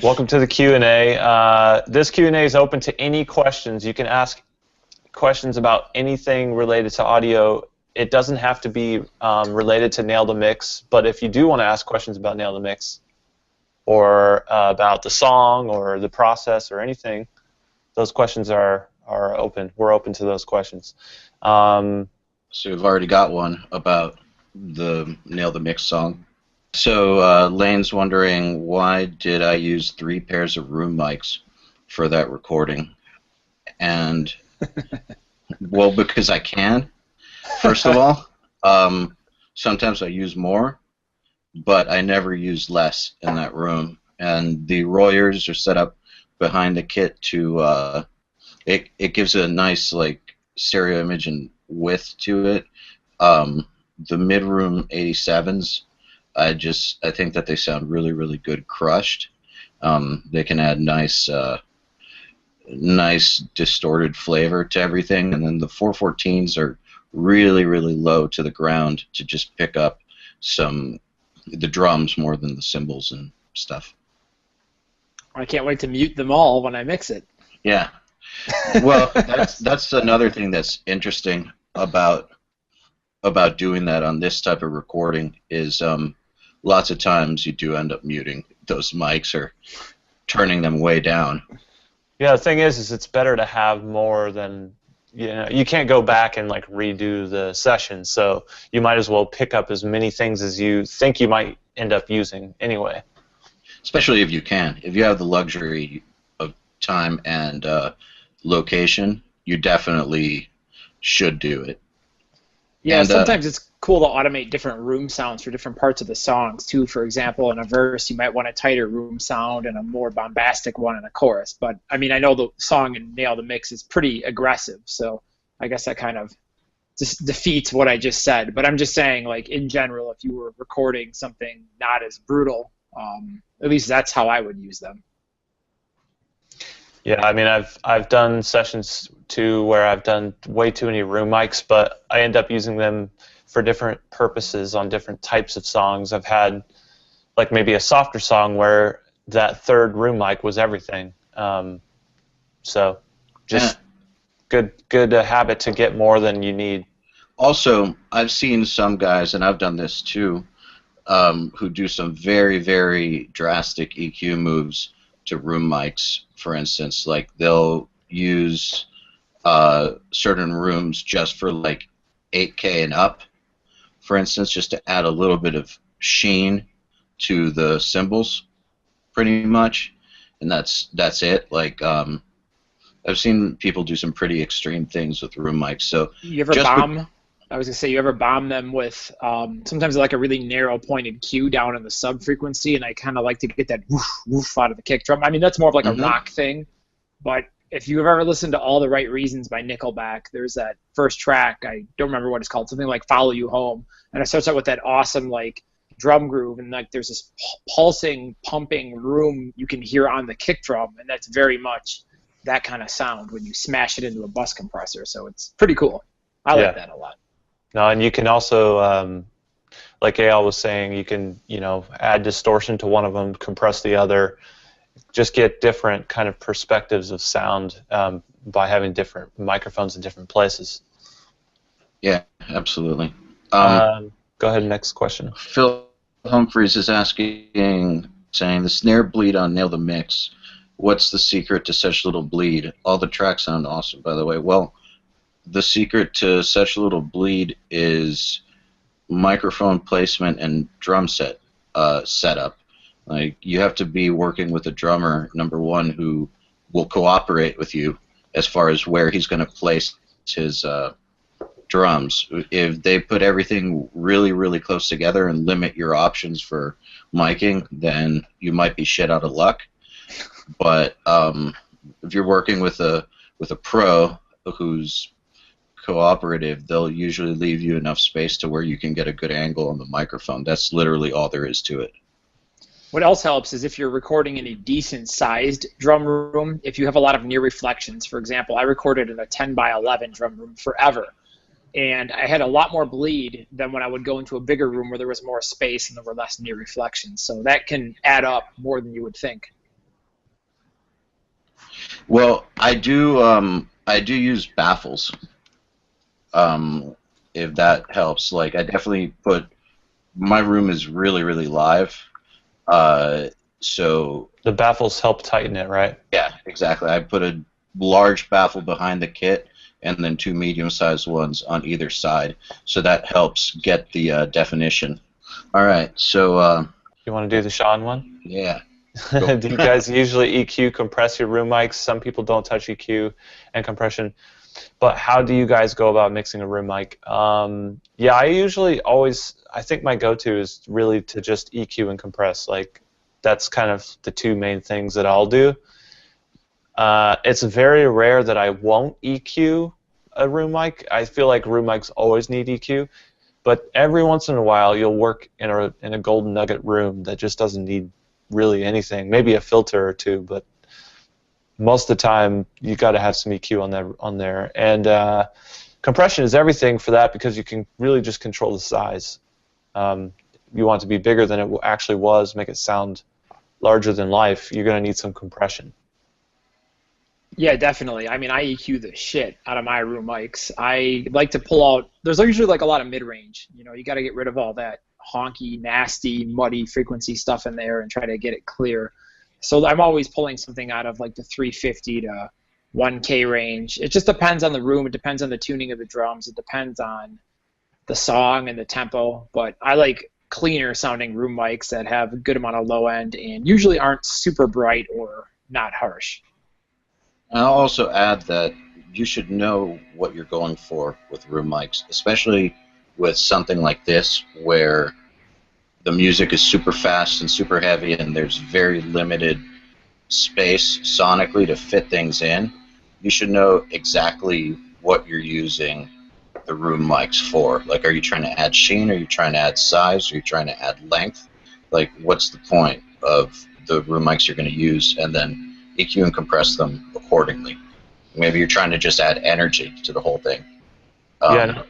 Welcome to the Q&A. This Q&A is open to any questions. You can ask questions about anything related to audio. It doesn't have to be related to Nail the Mix, but if you do want to ask questions about Nail the Mix or about the song or the process or anything, those questions are open. We're open to those questions. So we've already got one about the Nail the Mix song. So Lane's wondering, why did I use 3 pairs of room mics for that recording? And, well, because I can, first of all. Sometimes I use more, but I never use less in that room. And the Royers are set up behind the kit to, it gives a nice, like, stereo image and width to it. The mid-room 87s, I think that they sound really, really good crushed. They can add nice distorted flavor to everything, and then the 414s are really, really low to the ground to just pick up the drums more than the cymbals and stuff. I can't wait to mute them all when I mix it. Yeah. Well, that's another thing that's interesting about doing that on this type of recording is lots of times you do end up muting those mics or turning them way down. Yeah, the thing is it's better to have more than, you can't go back and like redo the session, so you might as well pick up as many things as you think you might end up using anyway. Especially if you can. If you have the luxury of time and location, you definitely should do it. Yeah, and, sometimes it's cool to automate different room sounds for different parts of the songs, too. For example, in a verse, you might want a tighter room sound and a more bombastic one in a chorus. But, I mean, I know the song in Nail the Mix is pretty aggressive, so I guess that kind of just defeats what I just said. But I'm just saying, like, in general, if you were recording something not as brutal, at least that's how I would use them. Yeah, I mean, I've done sessions too where I've done way too many room mics, but I end up using them for different purposes on different types of songs. I've had like maybe a softer song where that third room mic was everything. So just good habit to get more than you need. Also, I've seen some guys, and I've done this too, who do some very, very drastic EQ moves to room mics. For instance, like they'll use certain rooms just for like 8K and up, for instance, just to add a little bit of sheen to the cymbals, pretty much, and that's it. Like I've seen people do some pretty extreme things with room mics. So you ever bomb? I was gonna say, you ever bomb them with sometimes like a really narrow pointed Q down in the sub frequency, and I kind of like to get that woof woof out of the kick drum. I mean, that's more of like a rock thing, but if you've ever listened to All the Right Reasons by Nickelback, there's that first track, I don't remember what it's called, something like Follow You Home, and it starts out with that awesome like drum groove, and like there's this pulsing, pumping room you can hear on the kick drum, and that's very much that kind of sound when you smash it into a bus compressor. So it's pretty cool. I like that a lot. No, and you can also, like Eyal was saying, you can, add distortion to one of them, compress the other, just get different kind of perspectives of sound by having different microphones in different places. Yeah, absolutely. Go ahead, next question. Phil Humphreys is saying, the snare bleed on Nail the Mix, what's the secret to such little bleed? All the tracks sound awesome, by the way. Well, the secret to such little bleed is microphone placement and drum set setup. Like, you have to be working with a drummer, number one, who will cooperate with you as far as where he's going to place his drums. If they put everything really, really close together and limit your options for miking, then you might be shit out of luck. But if you're working with a pro who's cooperative, they'll usually leave you enough space to where you can get a good angle on the microphone. That's literally all there is to it. What else helps is if you're recording in a decent-sized drum room, if you have a lot of near reflections. For example, I recorded in a 10 by 11 drum room forever, and I had a lot more bleed than when I would go into a bigger room where there was more space and there were less near reflections. So that can add up more than you would think. Well, I do use baffles. If that helps. Like I definitely put my room is really really live. Uh, so The baffles help tighten it, right? yeah, exactly. I put a large baffle behind the kit and then two medium-sized ones on either side, so that helps get the definition. All right, so You want to do the Sean one? yeah, Do go. you guys usually EQ compress your room mics? Some people don't touch EQ and compression. But how do you guys go about mixing a room mic? Yeah, I usually always, I think my go-to is really to just EQ and compress. Like, that's kind of the two main things that I'll do. It's very rare that I won't EQ a room mic. I feel like room mics always need EQ. But every once in a while, you'll work in a golden nugget room that just doesn't need really anything. Maybe a filter or two, but most of the time you got to have some EQ on there. And compression is everything for that because you can really just control the size. You want it to be bigger than it actually was, make it sound larger than life. You're going to need some compression. Yeah, definitely. I mean, I EQ the shit out of my room mics. I like to pull out. There's usually like a lot of mid-range. You know, you got to get rid of all that honky, nasty, muddy frequency stuff in there and try to get it clear. So I'm always pulling something out of like the 350 to 1K range. It just depends on the room. It depends on the tuning of the drums. It depends on the song and the tempo. But I like cleaner sounding room mics that have a good amount of low end and usually aren't super bright or not harsh. I'll also add that you should know what you're going for with room mics, especially with something like this where the music is super fast and super heavy and there's very limited space sonically to fit things in. You should know exactly what you're using the room mics for. Like, are you trying to add sheen? Are you trying to add size? Are you trying to add length? Like, what's the point of the room mics you're going to use? And then EQ and compress them accordingly. Maybe you're trying to just add energy to the whole thing. Yeah, no,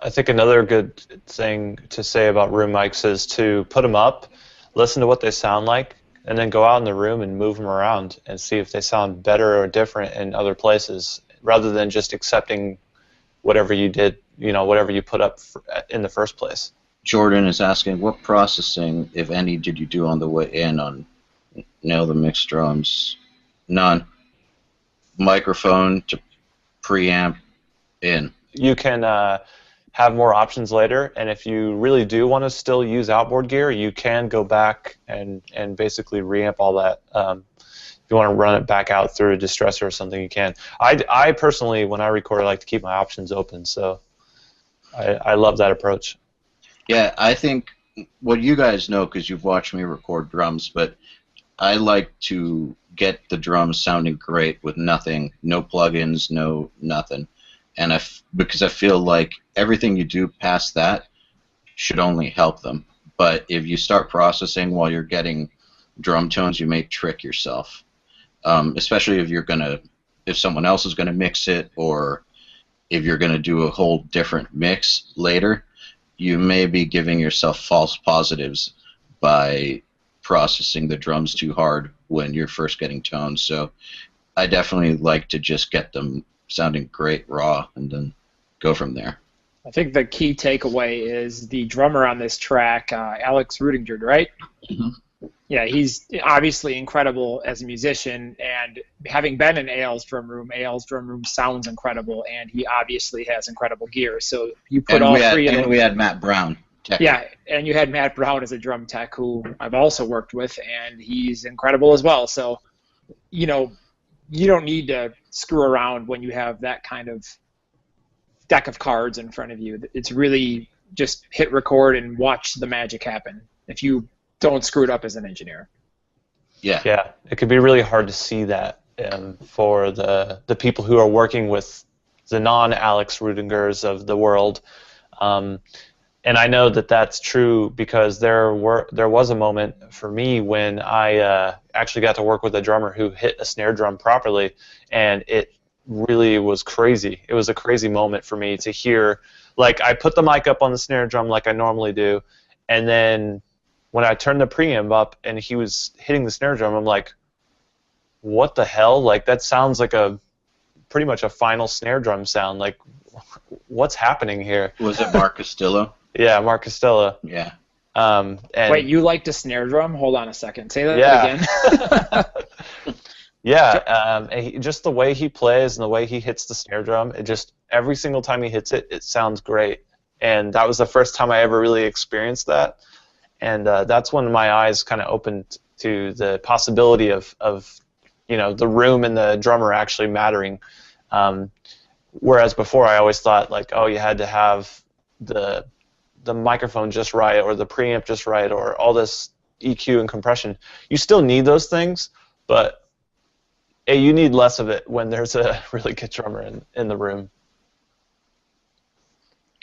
I think another good thing to say about room mics is to put them up, listen to what they sound like, and then go out in the room and move them around and see if they sound better or different in other places, rather than just accepting whatever you did, whatever you put up in the first place. Jordan is asking, what processing, if any, did you do on the way in on Nail the Mix drums? None. Microphone to preamp in. You can have more options later, and if you really do want to still use outboard gear, you can go back and basically reamp all that. If you want to run it back out through a distressor or something, you can. I personally, when I record, I like to keep my options open, so I love that approach. Yeah, I think what you guys know, because you've watched me record drums, but I like to get the drums sounding great with nothing, no plugins, no nothing. And because I feel like everything you do past that should only help them. But if you start processing while you're getting drum tones, you may trick yourself. Especially if someone else is gonna mix it, or if you're gonna do a whole different mix later, you may be giving yourself false positives by processing the drums too hard when you're first getting tones. So I definitely like to just get them sounding great raw and then go from there. I think the key takeaway is the drummer on this track, Alex Rudinger, right? Mm-hmm. Yeah, he's obviously incredible as a musician, and having been in AL's drum room sounds incredible, and he obviously has incredible gear. So you put all three of them. And we had Matt Brown. Yeah, and you had Matt Brown as a drum tech, who I've also worked with, and he's incredible as well. So, you don't need to screw around when you have that kind of deck of cards in front of you. It's really just hit record and watch the magic happen if you don't screw it up as an engineer. Yeah. Yeah, it could be really hard to see that for the people who are working with the non-Alex Rudingers of the world. And I know that that's true because there was a moment for me when I actually got to work with a drummer who hit a snare drum properly, and it really was crazy. It was a crazy moment for me to hear. Like, I put the mic up on the snare drum like I normally do, and then when I turned the preamp up and he was hitting the snare drum, I'm like, what the hell? Like, that sounds like pretty much a final snare drum sound. Like, what's happening here? Was it Mark Castillo? Yeah, Mark Costello. Yeah. And Wait, you liked a snare drum? Hold on a second. Say that again. yeah, just the way he plays and the way he hits the snare drum, it just, every single time he hits it, it sounds great. And that was the first time I ever really experienced that. And that's when my eyes kind of opened to the possibility of the room and the drummer actually mattering. Whereas before I always thought, like, oh, you had to have the microphone just right, or the preamp just right, or all this EQ and compression. You still need those things, but you need less of it when there's a really good drummer in the room.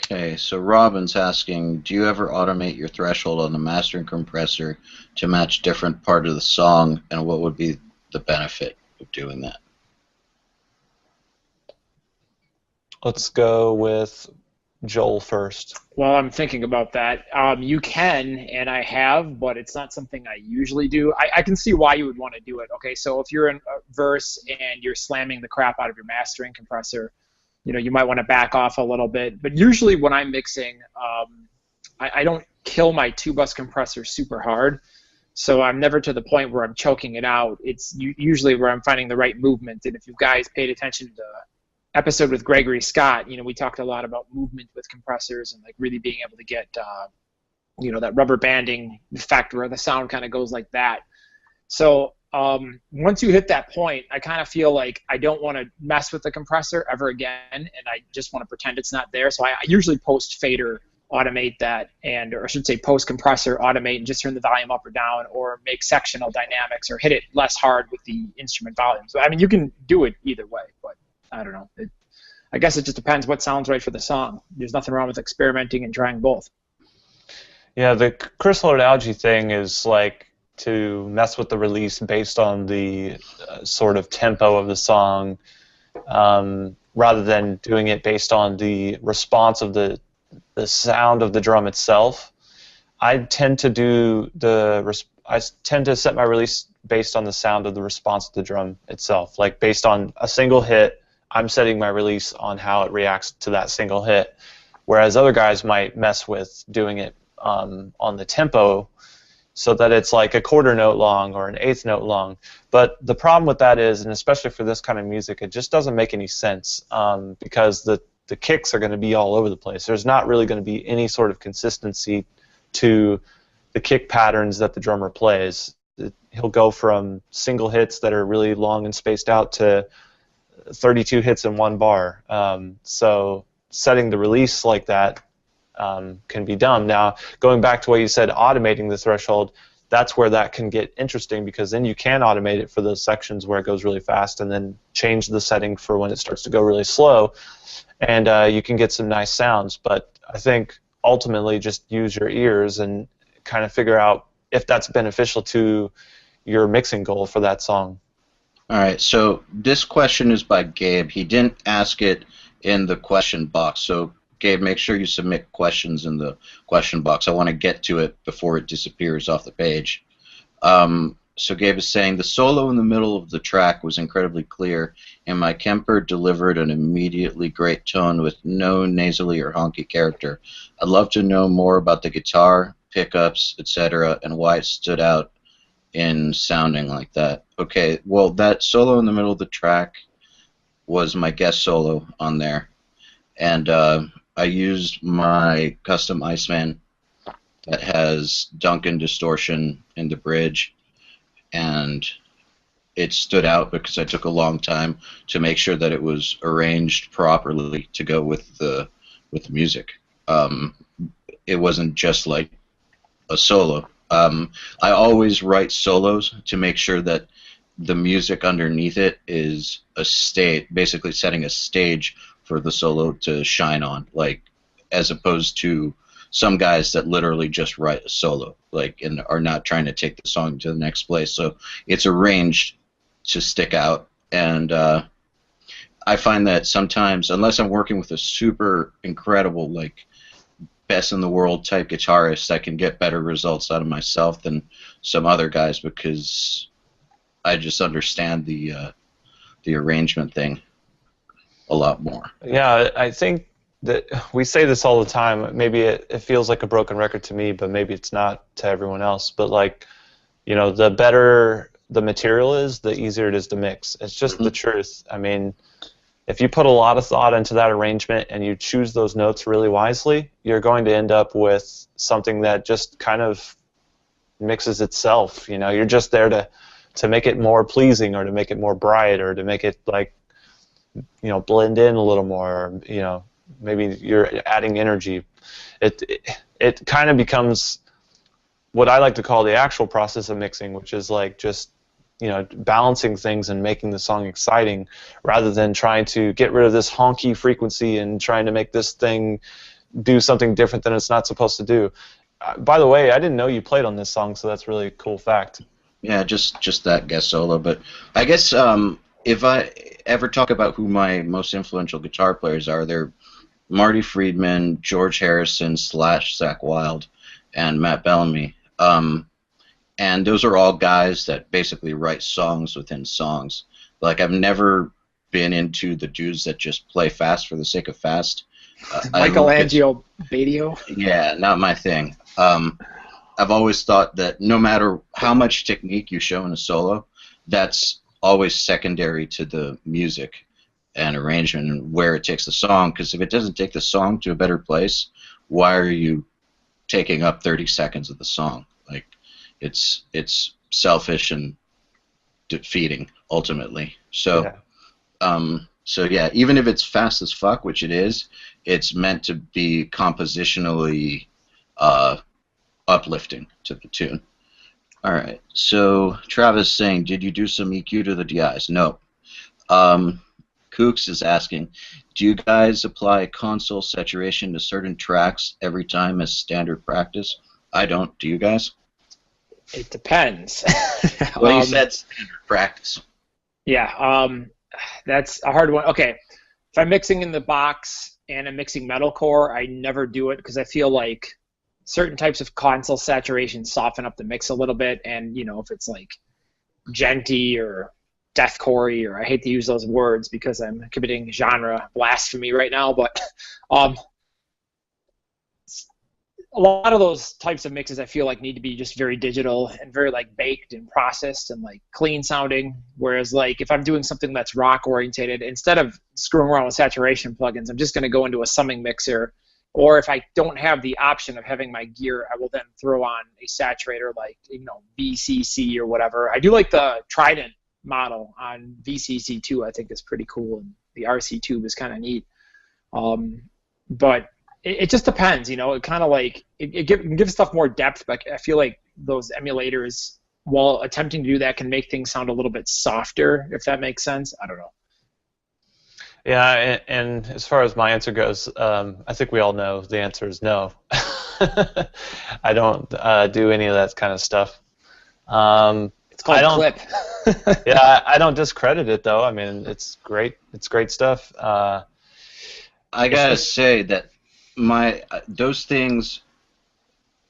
Okay, so Robin's asking, do you ever automate your threshold on the mastering compressor to match different part of the song, and what would be the benefit of doing that? Let's go with Joel first. Well, I'm thinking about that. You can, and I have, but it's not something I usually do. I can see why you would want to do it. Okay, so if you're in a verse and you're slamming the crap out of your mastering compressor, you might want to back off a little bit. But usually when I'm mixing, I don't kill my two-bus compressor super hard, so I'm never to the point where I'm choking it out. It's usually where I'm finding the right movement. And if you guys paid attention to the episode with Gregory Scott, we talked a lot about movement with compressors and like really being able to get that rubber banding effect where the sound kind of goes like that. So once you hit that point, I kind of feel like I don't want to mess with the compressor ever again, and I just want to pretend it's not there. So I usually post fader automate that, or I should say post compressor automate and just turn the volume up or down, or make sectional dynamics, or hit it less hard with the instrument volume. So I mean, you can do it either way, but I don't know. I guess it just depends what sounds right for the song. There's nothing wrong with experimenting and trying both. Yeah, the crystal algae thing is like to mess with the release based on the sort of tempo of the song, rather than doing it based on the response of the sound of the drum itself. I tend to set my release based on the sound of the response of the drum itself. Like based on a single hit, I'm setting my release on how it reacts to that single hit. Whereas other guys might mess with doing it on the tempo, so that it's like a quarter note long or an eighth note long. But the problem with that is, and especially for this kind of music, it just doesn't make any sense, because the kicks are going to be all over the place. There's not really going to be any sort of consistency to the kick patterns that the drummer plays. He'll go from single hits that are really long and spaced out to 32 hits in one bar. So setting the release like that can be done. Now, going back to what you said, automating the threshold, that's where that can get interesting, because then you can automate it for those sections where it goes really fast, and then change the setting for when it starts to go really slow, and you can get some nice sounds. But I think ultimately just use your ears and kind of figure out if that's beneficial to your mixing goal for that song. All right, so this question is by Gabe. He didn't ask it in the question box, so Gabe, make sure you submit questions in the question box. I want to get to it before it disappears off the page. So Gabe is saying, the solo in the middle of the track was incredibly clear, and my Kemper delivered an immediately great tone with no nasally or honky character. I'd love to know more about the guitar, pickups, etc., and why it stood out in sounding like that. Okay, well, that solo in the middle of the track was my guest solo on there, and I used my custom Iceman that has Duncan distortion in the bridge, and it stood out because I took a long time to make sure that it was arranged properly to go with the music. It wasn't just like a solo. I always write solos to make sure that the music underneath it is a stage, basically setting a stage for the solo to shine on, like, as opposed to some guys that literally just write a solo, like, and are not trying to take the song to the next place. So it's arranged to stick out, and I find that sometimes, unless I'm working with a super incredible, like, best in the world type guitarist, I can get better results out of myself than some other guys, because I just understand the arrangement thing a lot more. Yeah, I think that we say this all the time. Maybe it feels like a broken record to me, but maybe it's not to everyone else. But like, you know, the better the material is, the easier it is to mix. It's just the truth. I mean, if you put a lot of thought into that arrangement and you choose those notes really wisely, you're going to end up with something that just kind of mixes itself. You know, you're just there to make it more pleasing, or to make it more bright, or to make it like, you know, blend in a little more, or, you know, maybe you're adding energy. It kind of becomes what I like to call the actual process of mixing, which is like just, you know, balancing things and making the song exciting, rather than trying to get rid of this honky frequency and trying to make this thing do something different than it's not supposed to do. By the way, I didn't know you played on this song, so that's really a cool fact. Yeah, just that guest solo. But I guess if I ever talk about who my most influential guitar players are, they're Marty Friedman, George Harrison / Zakk Wylde, and Matt Bellamy. And those are all guys that basically write songs within songs. Like, I've never been into the dudes that just play fast for the sake of fast. Michelangelo Badio? Yeah, not my thing. I've always thought that no matter how much technique you show in a solo, that's always secondary to the music and arrangement and where it takes the song. Because if it doesn't take the song to a better place, why are you taking up 30 seconds of the song? Like, it's selfish and defeating ultimately. So, so yeah, even if it's fast as fuck, which it is, it's meant to be compositionally uplifting to the tune. All right. So Travis saying, did you do some EQ to the DIs? No. Kooks is asking, do you guys apply console saturation to certain tracks every time as standard practice? I don't. Do you guys? It depends. Well, you said standard practice. Yeah, that's a hard one. Okay, if I'm mixing in the box and I'm mixing metalcore, I never do it because I feel like certain types of console saturation soften up the mix a little bit, and you know, if it's like genty or deathcore, or I hate to use those words because I'm committing genre blasphemy right now, but a lot of those types of mixes I feel like need to be just very digital and very like baked and processed and like clean sounding. Whereas like if I'm doing something that's rock orientated, instead of screwing around with saturation plugins, I'm just going to go into a summing mixer. Or if I don't have the option of having my gear, I will then throw on a saturator like, you know, VCC or whatever. I do like the Trident model on VCC2. I think is pretty cool, and the RC tube is kind of neat. But it just depends, you know. It kind of like it gives stuff more depth, but I feel like those emulators, while attempting to do that, can make things sound a little bit softer, if that makes sense. I don't know. Yeah, and as far as my answer goes, I think we all know the answer is no. I don't do any of that kind of stuff. It's called clip. Yeah, I don't discredit it though. I mean, it's great. It's great stuff. I gotta say that those things.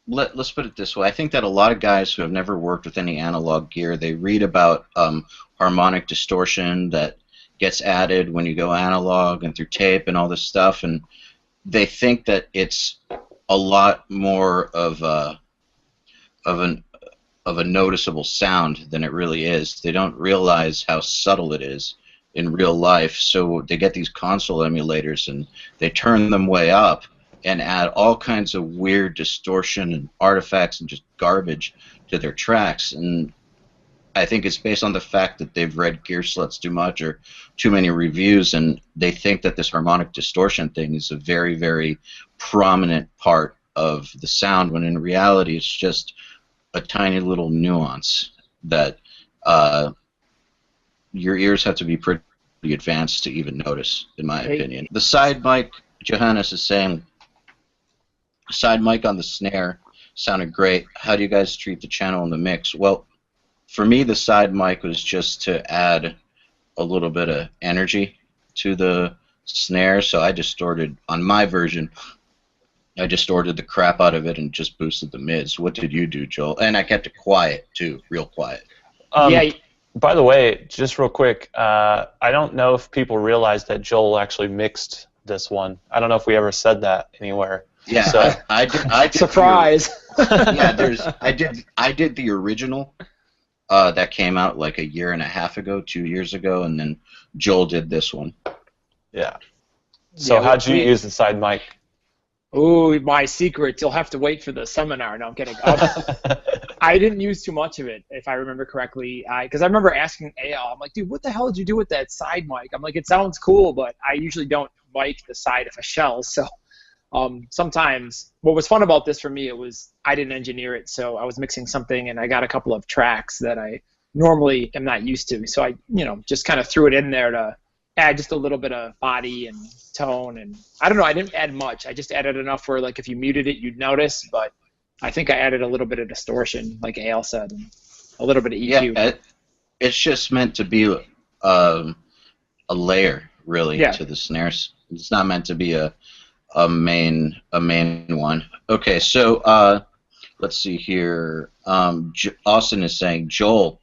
Let's put it this way. I think that a lot of guys who have never worked with any analog gear, they read about harmonic distortion that gets added when you go analog and through tape and all this stuff, and they think that it's a lot more of a noticeable sound than it really is. They don't realize how subtle it is in real life, so they get these console emulators and they turn them way up and add all kinds of weird distortion and artifacts and just garbage to their tracks. And I think it's based on the fact that they've read Gear Sluts too much or too many reviews, and they think that this harmonic distortion thing is a very, very prominent part of the sound, when in reality it's just a tiny little nuance that your ears have to be pretty advanced to even notice, in my opinion. The side mic, Johannes is saying, side mic on the snare sounded great. How do you guys treat the channel in the mix? Well, for me, the side mic was just to add a little bit of energy to the snare, so I distorted, on my version, I distorted the crap out of it and just boosted the mids. What did you do, Joel? And I kept it quiet, too, real quiet. Yeah, By the way, just real quick, I don't know if people realize that Joel actually mixed this one. I don't know if we ever said that anywhere. Yeah, So, I did Surprise! I did the original that came out like a year and a half ago, 2 years ago, and then Joel did this one. yeah. So Yeah, how'd you use the side mic? Ooh, my secret. You'll have to wait for the seminar. No, I'm kidding. I didn't use too much of it, if I remember correctly. Because I remember asking Al, I'm like, dude, what the hell did you do with that side mic? I'm like, it sounds cool, but I usually don't mic the side of a shell. So sometimes, what was fun about this for me, I didn't engineer it, so I was mixing something, and I got a couple of tracks that I normally am not used to. So I, just kind of threw it in there to add just a little bit of body and tone, and I don't know, I didn't add much. I just added enough where, like, if you muted it, you'd notice, but I think I added a little bit of distortion, like Al said, and a little bit of EQ. Yeah, it's just meant to be a layer, really, to the snares. It's not meant to be a main one. Okay, so let's see here. Austin is saying, Joel,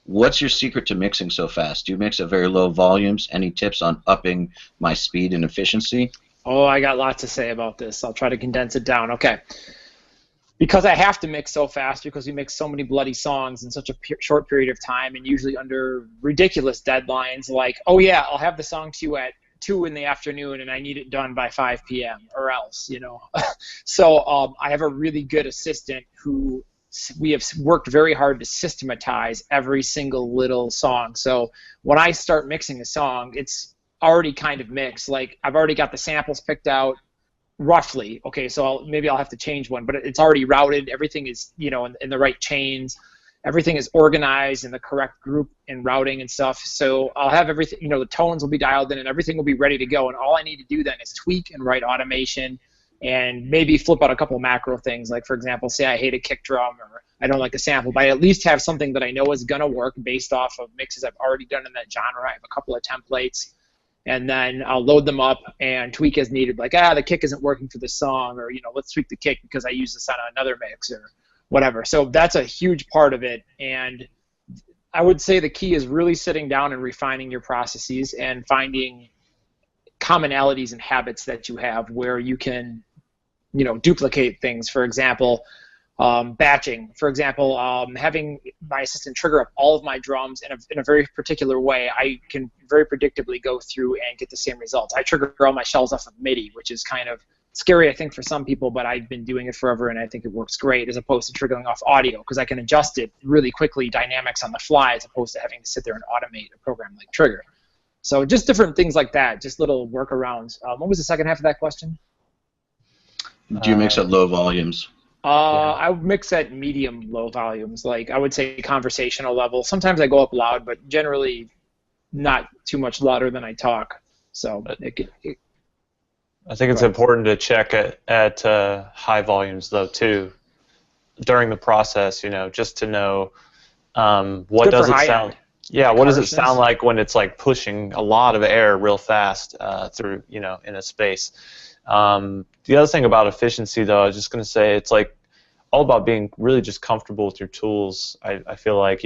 what's your secret to mixing so fast? Do you mix at very low volumes? Any tips on upping my speed and efficiency? Oh, I got lots to say about this. I'll try to condense it down. Okay. Because I have to mix so fast, because we mix so many bloody songs in such a short period of time, and usually under ridiculous deadlines, like, oh yeah, I'll have the song to you at 2 in the afternoon and I need it done by 5 p.m. or else, So I have a really good assistant who we have worked very hard to systematize every single little song. So when I start mixing a song, it's already kind of mixed. Like, I've already got the samples picked out roughly. Okay, so maybe I'll have to change one, but it's already routed. Everything is, in the right chains. Everything is organized in the correct group and routing and stuff. So I'll have everything, the tones will be dialed in and everything will be ready to go. And all I need to do then is tweak and write automation and maybe flip out a couple of macro things. Like, for example, say I hate a kick drum or I don't like the sample, but I at least have something that I know is going to work based off of mixes I've already done in that genre. I have a couple of templates, and then I'll load them up and tweak as needed. Like, the kick isn't working for this song, or, let's tweak the kick because I use this on another mix or whatever. So that's a huge part of it. And I would say the key is really sitting down and refining your processes and finding commonalities and habits that you have where you can, duplicate things. For example, batching. For example, having my assistant trigger up all of my drums in a very particular way, I can very predictably go through and get the same results. I trigger all my shells off of MIDI, which is kind of scary, I think, for some people, but I've been doing it forever, and I think it works great, as opposed to triggering off audio, because I can adjust it really quickly, dynamics on the fly, as opposed to having to sit there and automate a program like Trigger. So just different things like that, just little workarounds. What was the second half of that question? Do you mix at low volumes? I mix at medium low volumes, like I would say conversational level. Sometimes I go up loud, but generally not too much louder than I talk. So I think it's important to check at high volumes, though, too, during the process, just to know what does it sound. Yeah, what does it sound like when it's like pushing a lot of air real fast through, in a space. The other thing about efficiency, though, I was just going to say, it's like all about being really just comfortable with your tools. I feel like,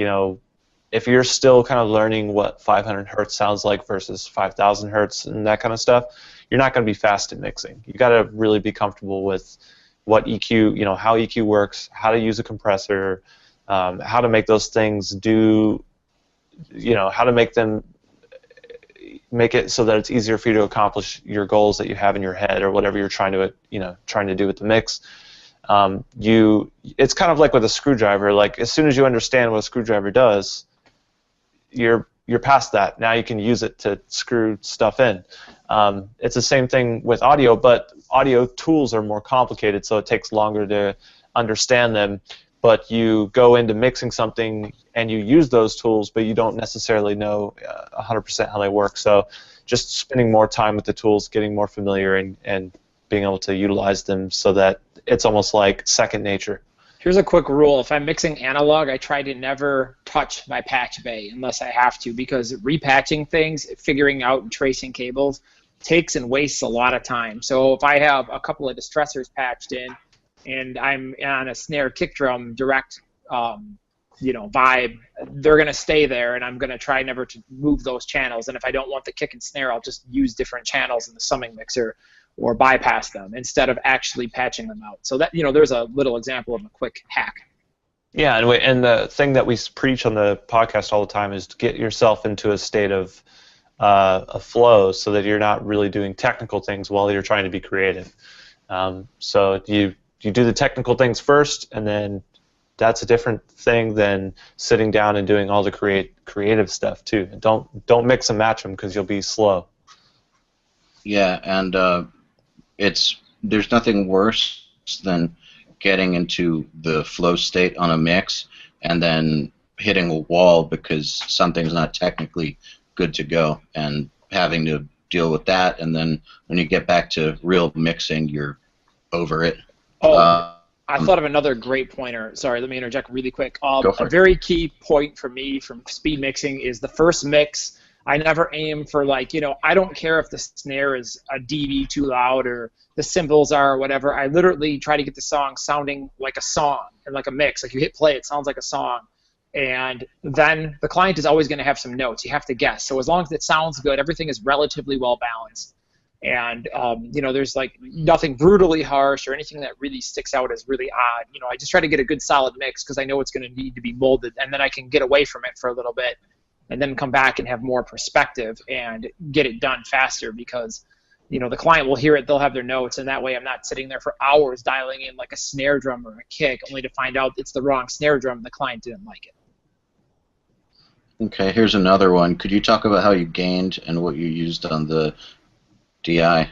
if you're still kind of learning what 500 hertz sounds like versus 5,000 hertz and that kind of stuff, you're not going to be fast at mixing. You got to really be comfortable with what EQ, how EQ works, how to use a compressor, how to make those things do, how to make it so that it's easier for you to accomplish your goals that you have in your head or whatever you're trying to do with the mix. It's kind of like with a screwdriver. Like, as soon as you understand what a screwdriver does, you're past that. Now you can use it to screw stuff in. It's the same thing with audio, but audio tools are more complicated, so it takes longer to understand them. But you go into mixing something and you use those tools, but you don't necessarily know 100% how they work. So just spending more time with the tools, getting more familiar, and being able to utilize them so that it's almost like second nature. Here's a quick rule. If I'm mixing analog, I try to never touch my patch bay unless I have to, because repatching things, figuring out and tracing cables, takes and wastes a lot of time. So if I have a couple of distressors patched in and I'm on a snare kick drum direct vibe, they're going to stay there, and I'm going to try never to move those channels. And if I don't want the kick and snare, I'll just use different channels in the summing mixer or bypass them instead of actually patching them out. So that, there's a little example of a quick hack. Yeah, and the thing that we preach on the podcast all the time is to get yourself into a state of flow so that you're not really doing technical things while you're trying to be creative. So you do the technical things first, and then that's a different thing than sitting down and doing all the creative stuff too. And don't mix and match them because you'll be slow. Yeah, and there's nothing worse than getting into the flow state on a mix and then hitting a wall because something's not technically good to go, and having to deal with that, and then when you get back to real mixing, you're over it. I thought of another great pointer. Sorry, let me interject really quick. Go for a it. very key point for me from speed mixing is the first mix. I never aim for I don't care if the snare is a dB too loud or the cymbals are or whatever. I literally try to get the song sounding like a song and like a mix. Like you hit play, it sounds like a song. And then the client is always going to have some notes. You have to guess. So as long as it sounds good, everything is relatively well balanced. And there's nothing brutally harsh or anything that really sticks out as really odd. I just try to get a good solid mix because I know it's going to need to be molded, and then I can get away from it for a little bit and then come back and have more perspective and get it done faster because the client will hear it, they'll have their notes, and that way I'm not sitting there for hours dialing in like a snare drum or a kick only to find out it's the wrong snare drum and the client didn't like it. Okay, here's another one. Could you talk about how you gained and what you used on the DI?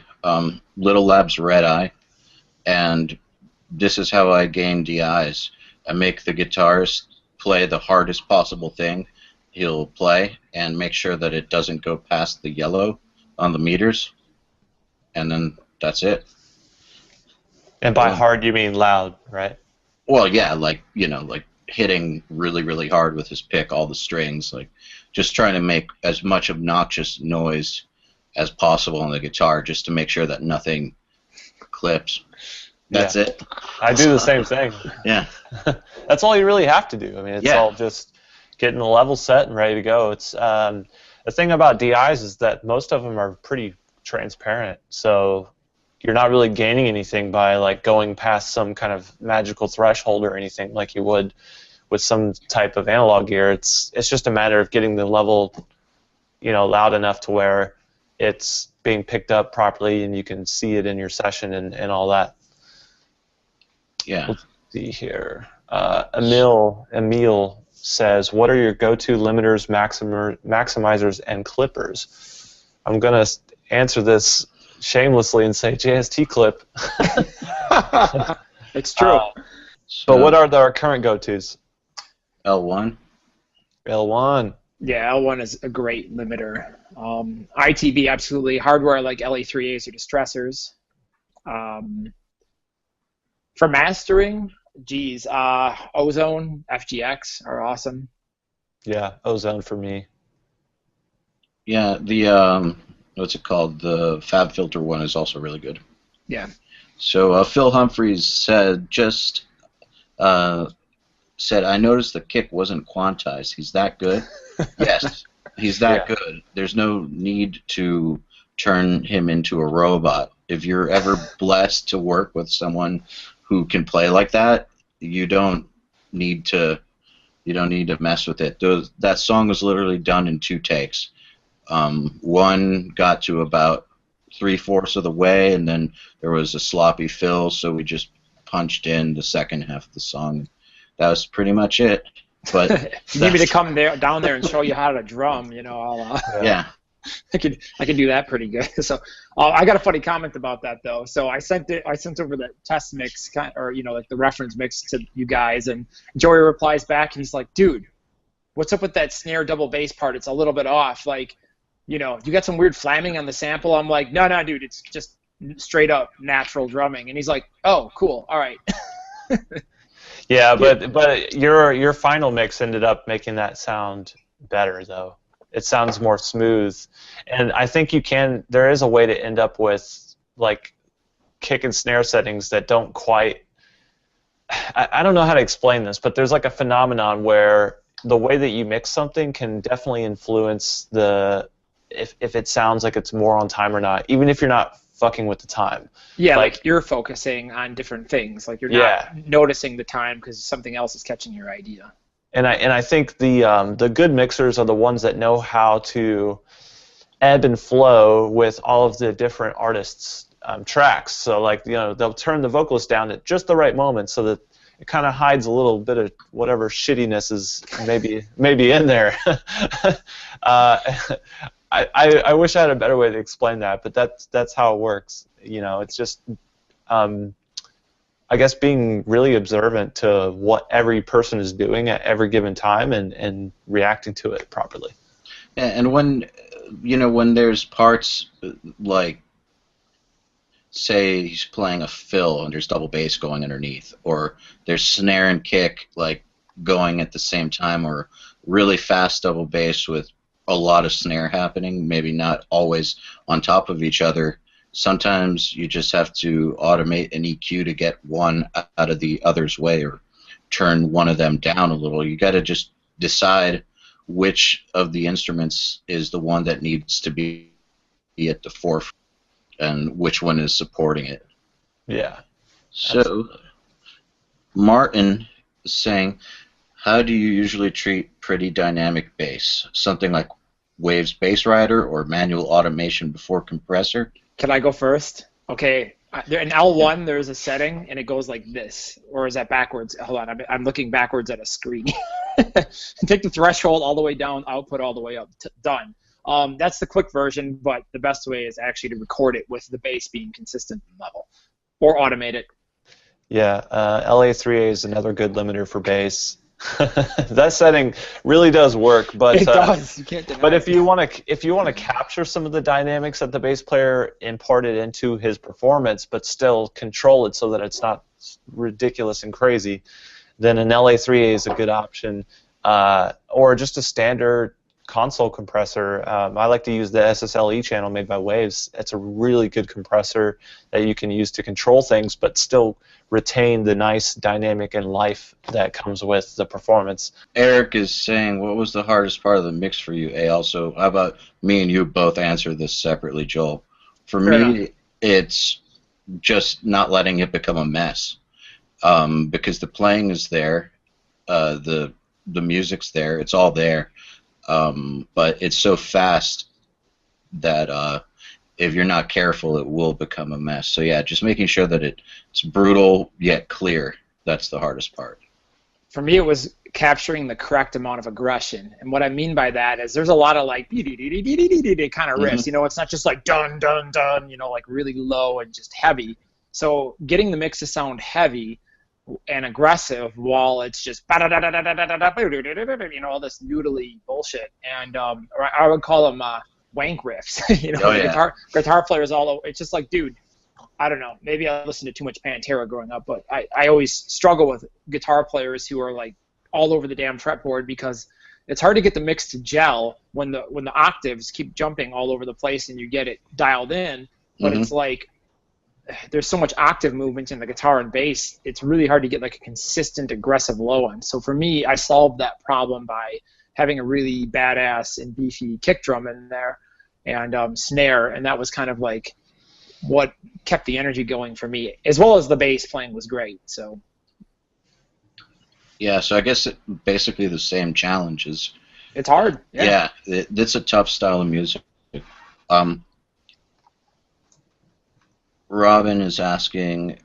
Little Lab's Red Eye, and this is how I gain DIs. I make the guitarist play the hardest possible thing he'll play and make sure that it doesn't go past the yellow on the meters, and then that's it. And by hard, you mean loud, right? Well, yeah, like hitting really, really hard with his pick, all the strings, just trying to make as much obnoxious noise as possible on the guitar just to make sure that nothing clips. That's it. I do the same thing. Yeah. That's all you really have to do. I mean, it's all just getting the level set and ready to go. It's the thing about DIs is that most of them are pretty transparent, so you're not really gaining anything by going past some kind of magical threshold or anything like you would with some type of analog gear. It's just a matter of getting the level loud enough to where it's being picked up properly and you can see it in your session and all that. Yeah. Let's see here. Emil says, what are your go-to limiters, maximizers, and clippers? I'm going to answer this shamelessly and say JST clip. It's true. But what are our current go-tos? L1. L1. Yeah, L1 is a great limiter. ITB, absolutely. Hardware like LA3As or distressors. For mastering, geez, Ozone, FGX are awesome. Yeah, Ozone for me. Yeah, the what's it called? The Fab Filter one is also really good. Yeah. So Phil Humphreys said I noticed the kick wasn't quantized. He's that good? Yes, he's that good. There's no need to turn him into a robot. If you're ever blessed to work with someone who can play like that, you don't need to mess with it. That song was literally done in 2 takes. One got to about 3/4 of the way, and then there was a sloppy fill, so we just punched in the second half of the song. That was pretty much it. But if you need me to come down there and show you how to drum, I'll yeah. I can do that pretty good. So I got a funny comment about that though. So I sent over the test mix or the reference mix to you guys, and Joey replies back and he's like, dude, what's up with that snare double bass part? It's a little bit off. You got some weird flamming on the sample. I'm like, no, dude, it's just straight up natural drumming. And he's like, oh, cool, all right. Yeah, but your final mix ended up making that sound better though. It sounds more smooth, and I think there is a way to end up with kick and snare settings that don't quite I don't know how to explain this, but there's like a phenomenon where the way that you mix something can definitely influence if it sounds like it's more on time or not, even if you're not fucking with the time. Yeah, like you're focusing on different things. Like you're not noticing the time because something else is catching your idea. And I think the good mixers are the ones that know how to ebb and flow with all of the different artists' tracks. So like they'll turn the vocalist down at just the right moment so that it kind of hides a little bit of whatever shittiness is maybe in there. I wish I had a better way to explain that, but that's how it works. It's just I guess being really observant to what every person is doing at every given time and reacting to it properly. And when there's parts like, say he's playing a fill and there's double bass going underneath, or there's snare and kick like going at the same time, or really fast double bass with a lot of snare happening, maybe not always on top of each other. Sometimes you just have to automate an EQ to get one out of the other's way, or turn one of them down a little. You got to just decide which of the instruments is the one that needs to be at the forefront and which one is supporting it. Yeah. So, absolutely. Martin is saying, how do you usually treat pretty dynamic bass? Something like Waves Bass Rider or manual automation before compressor? Can I go first? Okay. In L1, there's a setting, and it goes like this. Or is that backwards? Hold on. I'm looking backwards at a screen. Take the threshold all the way down, output all the way up. Done. That's the quick version, but the best way is actually to record it with the bass being consistent level, or automate it. Yeah, LA3A is another good limiter for bass. That setting really does work, but it does. You can't deny but it. if you want to capture some of the dynamics that the bass player imparted into his performance, but still control it so that it's not ridiculous and crazy, then an LA3A is a good option, or just a standard console compressor. I like to use the SSLE channel made by Waves. It's a really good compressor that you can use to control things, but still retain the nice dynamic and life that comes with the performance. Eric is saying, what was the hardest part of the mix for you? Also, how about me and you both answer this separately, Joel? For me, it's just not letting it become a mess, because the playing is there, the music's there, it's all there, but it's so fast that if you're not careful, it will become a mess. So yeah, just making sure that it's brutal yet clear. That's the hardest part. For me, it was capturing the correct amount of aggression. And what I mean by that is there's a lot of like kind of riffs. It's not just like dun, dun, dun, like really low and just heavy. So getting the mix to sound heavy and aggressive while it's just all this noodly bullshit. And I would call them wank riffs. Guitar players all over. It's just like, dude, I don't know. Maybe I listened to too much Pantera growing up, but I always struggle with guitar players who are like all over the damn fretboard, because it's hard to get the mix to gel when the octaves keep jumping all over the place and you get it dialed in. But it's like there's so much octave movement in the guitar and bass. It's really hard to get like a consistent aggressive low end. So for me, I solved that problem by having a really badass and beefy kick drum in there and snare, and that was kind of like what kept the energy going for me, as well as the bass playing was great. So yeah, so I guess basically the same challenges. It's hard. Yeah, it's a tough style of music. Robin is asking,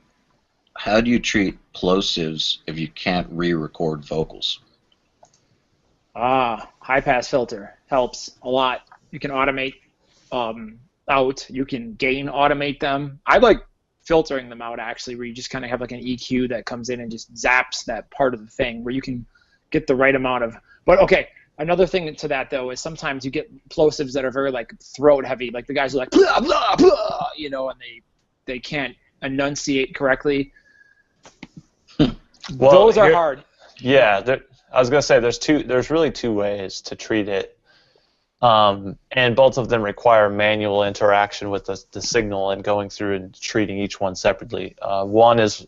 how do you treat plosives if you can't re-record vocals? High pass filter helps a lot. You can automate out. You can gain automate them. I like filtering them out, actually, where you just kind of have like an EQ that comes in and just zaps that part of the thing, where you can get the right amount of. But okay, another thing to that though is sometimes you get plosives that are very like throat heavy, like the guys are like blah blah blah, and they can't enunciate correctly. Well, those are hard. Yeah, I was gonna say there's really two ways to treat it, and both of them require manual interaction with the signal and going through and treating each one separately. One is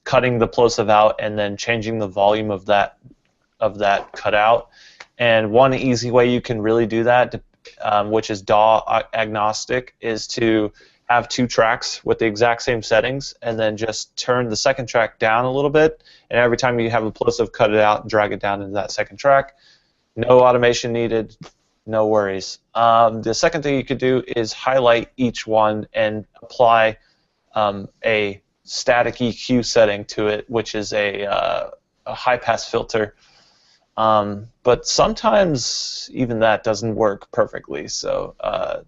cutting the plosive out and then changing the volume of that cutout. And one easy way you can really do that, which is DAW agnostic, is to have 2 tracks with the exact same settings, and then just turn the second track down a little bit, and every time you have a plosive, cut it out and drag it down into that second track. No automation needed, no worries. The second thing you could do is highlight each one and apply a static EQ setting to it, which is a high-pass filter. But sometimes even that doesn't work perfectly, so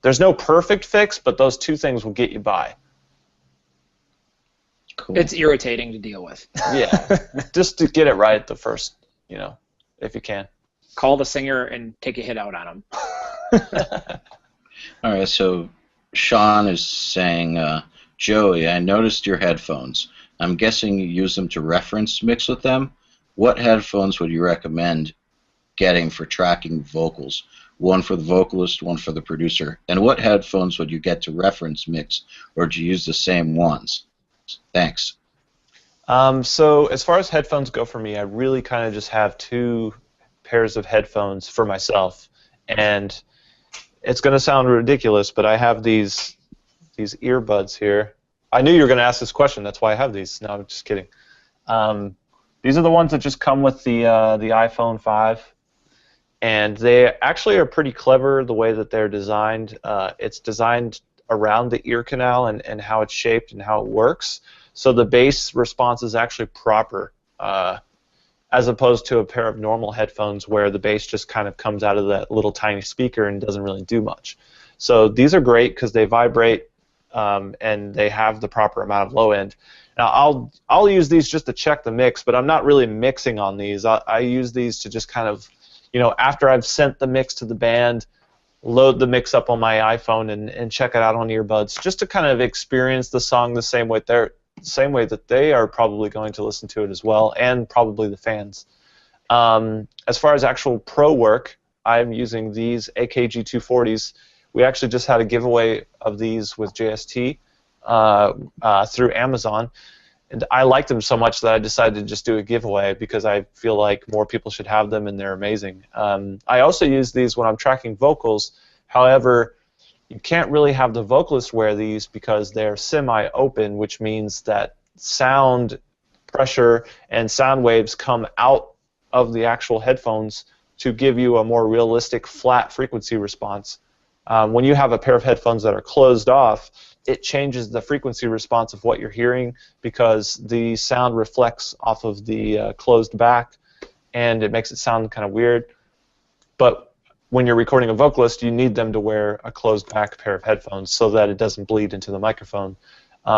there's no perfect fix, but those 2 things will get you by. Cool. It's irritating to deal with. Yeah, just to get it right the first, if you can. Call the singer and take a hit out on him. All right, so Sean is saying, Joey, I noticed your headphones. I'm guessing you use them to reference mix with them. What headphones would you recommend getting for tracking vocals? One for the vocalist, one for the producer. And what headphones would you get to reference mix, or do you use the same ones? Thanks. So as far as headphones go for me, I really kind of just have 2 pairs of headphones for myself. And it's going to sound ridiculous, but I have these earbuds here. I knew you were going to ask this question. That's why I have these. No, I'm just kidding. These are the ones that just come with the iPhone 5. And they actually are pretty clever the way that they're designed. It's designed around the ear canal and how it's shaped and how it works. So the bass response is actually proper, as opposed to a pair of normal headphones where the bass just kind of comes out of that little tiny speaker and doesn't really do much. So these are great because they vibrate and they have the proper amount of low end. Now I'll use these just to check the mix, but I'm not really mixing on these. I use these to just kind of, after I've sent the mix to the band, load the mix up on my iPhone and check it out on earbuds, just to kind of experience the song the same way that they are probably going to listen to it as well, and probably the fans. As far as actual pro work, I'm using these AKG 240s. We actually just had a giveaway of these with JST through Amazon. And I liked them so much that I decided to just do a giveaway because I feel like more people should have them and they're amazing. I also use these when I'm tracking vocals. However, you can't really have the vocalist wear these because they're semi-open, which means that sound pressure and sound waves come out of the actual headphones to give you a more realistic flat frequency response. When you have a pair of headphones that are closed off, it changes the frequency response of what you're hearing because the sound reflects off of the closed back, and it makes it sound kind of weird. But when you're recording a vocalist, you need them to wear a closed back pair of headphones so that it doesn't bleed into the microphone.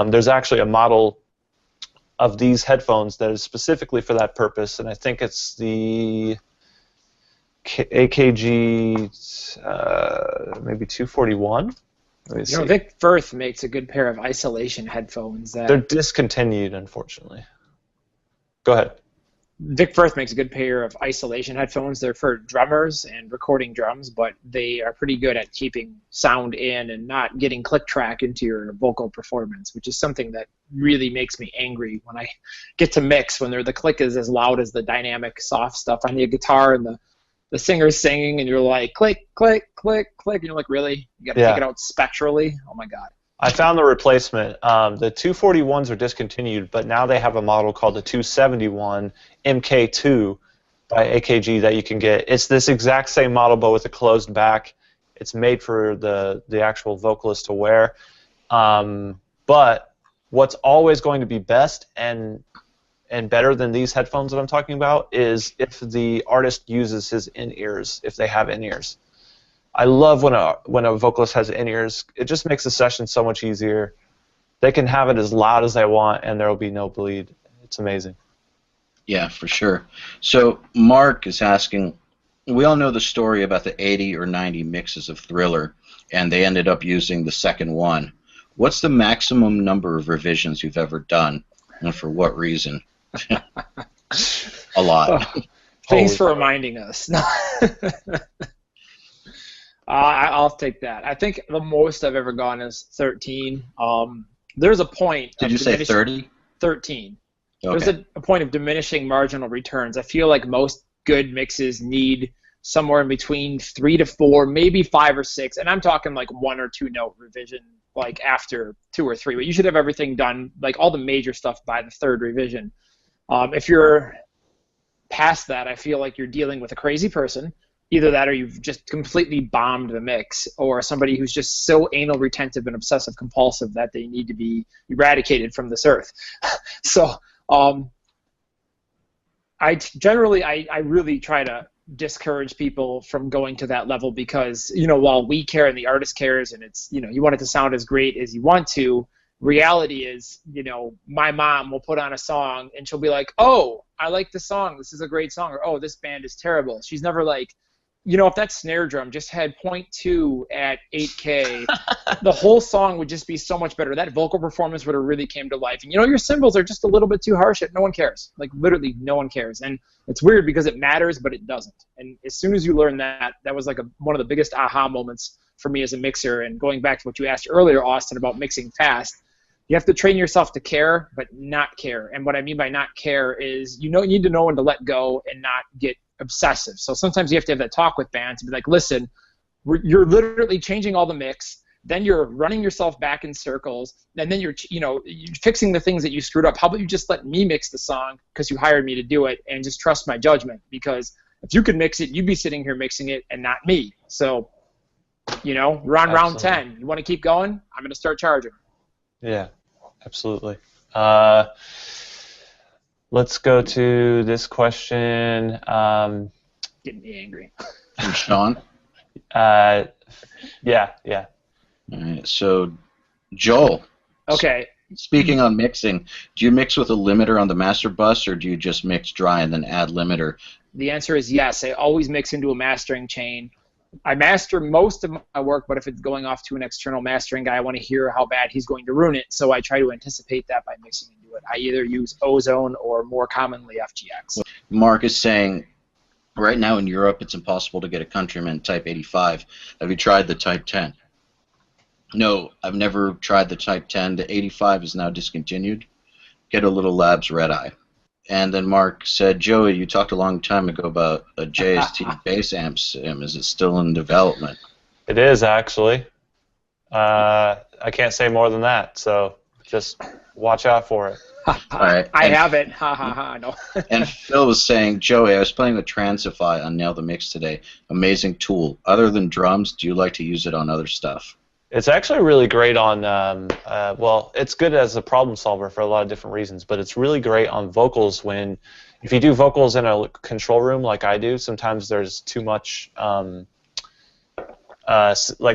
There's actually a model of these headphones that is specifically for that purpose, and I think it's the AKG maybe 241. Vic Firth makes a good pair of isolation headphones. They're discontinued, unfortunately. Go ahead. Vic Firth makes a good pair of isolation headphones. They're for drummers and recording drums, but they are pretty good at keeping sound in and not getting click track into your vocal performance, which is something that really makes me angry when I get to mix, when the click is as loud as the dynamic soft stuff on the guitar and the singer's singing, and you're like, click, click, click, click, and you're like, really? You got to take it out spectrally? Oh, my God. I found the replacement. The 241s are discontinued, but now they have a model called the 271 MK2 by AKG that you can get. It's this exact same model, but with a closed back. It's made for the actual vocalist to wear. But what's always going to be best and better than these headphones that I'm talking about is if the artist uses his in-ears, if they have in-ears. I love when a vocalist has in-ears. It just makes the session so much easier. They can have it as loud as they want, and there will be no bleed. It's amazing. Yeah, for sure. So Mark is asking, we all know the story about the 80 or 90 mixes of Thriller, and they ended up using the second one. What's the maximum number of revisions you've ever done, and for what reason? A lot. Thanks for reminding us. I'll take that. I think the most I've ever gone is 13. There's a point. Did you say 30? 13. Okay. There's a point of diminishing marginal returns. I feel like most good mixes need somewhere in between 3 to 4, maybe 5 or 6, and I'm talking like 1 or 2 note revision, like after 2 or 3. But you should have everything done, like all the major stuff, by the 3rd revision. If you're past that, I feel like you're dealing with a crazy person. Either that, or you've just completely bombed the mix, or somebody who's just so anal retentive and obsessive compulsive that they need to be eradicated from this earth. So I really try to discourage people from going to that level, because, you know, while we care and the artist cares, and it's, you know, you want it to sound as great as you want to, reality is, you know, my mom will put on a song and she'll be like, oh, I like the song, this is a great song, or oh, this band is terrible. She's never like, you know, if that snare drum just had 0.2 at 8K, the whole song would just be so much better. That vocal performance would have really came to life. And, you know, your cymbals are just a little bit too harsh. No one cares. Like, literally, no one cares. And it's weird because it matters, but it doesn't. And as soon as you learn that, that was like one of the biggest aha moments for me as a mixer. And going back to what you asked earlier, Austin, about mixing fast, you have to train yourself to care, but not care. And what I mean by not care is, you need to know when to let go and not get obsessive. So sometimes you have to have that talk with bands and be like, listen, you're literally changing all the mix, then you're running yourself back in circles, and then you're fixing the things that you screwed up. How about you just let me mix the song because you hired me to do it, and just trust my judgment? Because if you could mix it, you'd be sitting here mixing it and not me. So, you know, we're on round 10. You want to keep going? I'm going to start charging. Yeah, absolutely. Let's go to this question. Getting me angry. From Sean? Yeah. All right, so, Joel. Okay. Speaking on mixing, do you mix with a limiter on the master bus, or do you just mix dry and then add limiter? The answer is yes. I always mix into a mastering chain. I master most of my work, but if it's going off to an external mastering guy, I want to hear how bad he's going to ruin it, so I try to anticipate that by mixing into it. I either use Ozone or, more commonly, FGX. Mark is saying, right now in Europe, it's impossible to get a Countryman Type 85. Have you tried the Type 10? No, I've never tried the Type 10. The 85 is now discontinued. Get a Little Labs Red Eye. And then Mark said, Joey, you talked a long time ago about a JST bass amp sim. Is it still in development? It is, actually. I can't say more than that, so just watch out for it. All right. I have it. Ha ha ha. No. And Phil was saying, Joey, I was playing with Transify on Nail the Mix today. Amazing tool. Other than drums, do you like to use it on other stuff? It's actually really great on, well, it's good as a problem solver for a lot of different reasons, but it's really great on vocals if you do vocals in a control room like I do, sometimes there's too much, like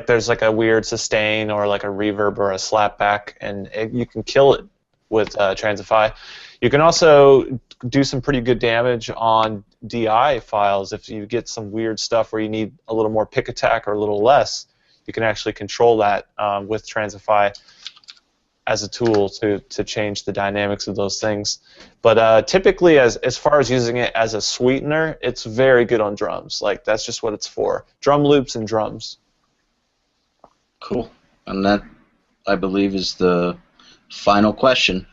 there's like a weird sustain or like a reverb or a slapback, and you can kill it with Transify. You can also do some pretty good damage on DI files if you get some weird stuff where you need a little more pick attack or a little less. You can actually control that with Transify as a tool to change the dynamics of those things. But typically, as far as using it as a sweetener, it's very good on drums. Like, that's just what it's for. Drum loops and drums. Cool. And that, I believe, is the final question.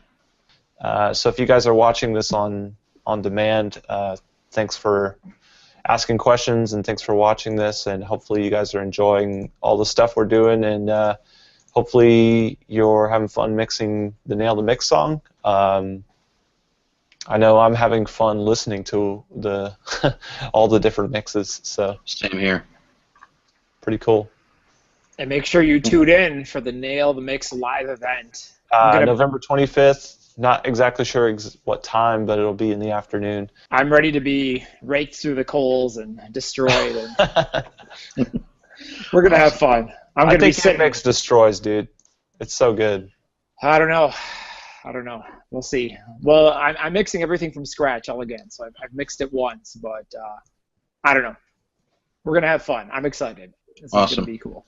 So if you guys are watching this on demand, thanks for asking questions, and thanks for watching this, and hopefully you guys are enjoying all the stuff we're doing, and hopefully you're having fun mixing the Nail the Mix song. I know I'm having fun listening to the all the different mixes, so same here. Pretty cool. And make sure you tune in for the Nail the Mix live event. November 25th. Not exactly sure what time, but it'll be in the afternoon. I'm ready to be raked through the coals and destroyed. And we're going to have fun. I think QnMix destroys, dude. It's so good. I don't know. We'll see. Well, I'm mixing everything from scratch all again, so I've mixed it once, but I don't know. We're going to have fun. I'm excited. This is going to be cool.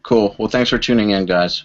Cool. Well, thanks for tuning in, guys.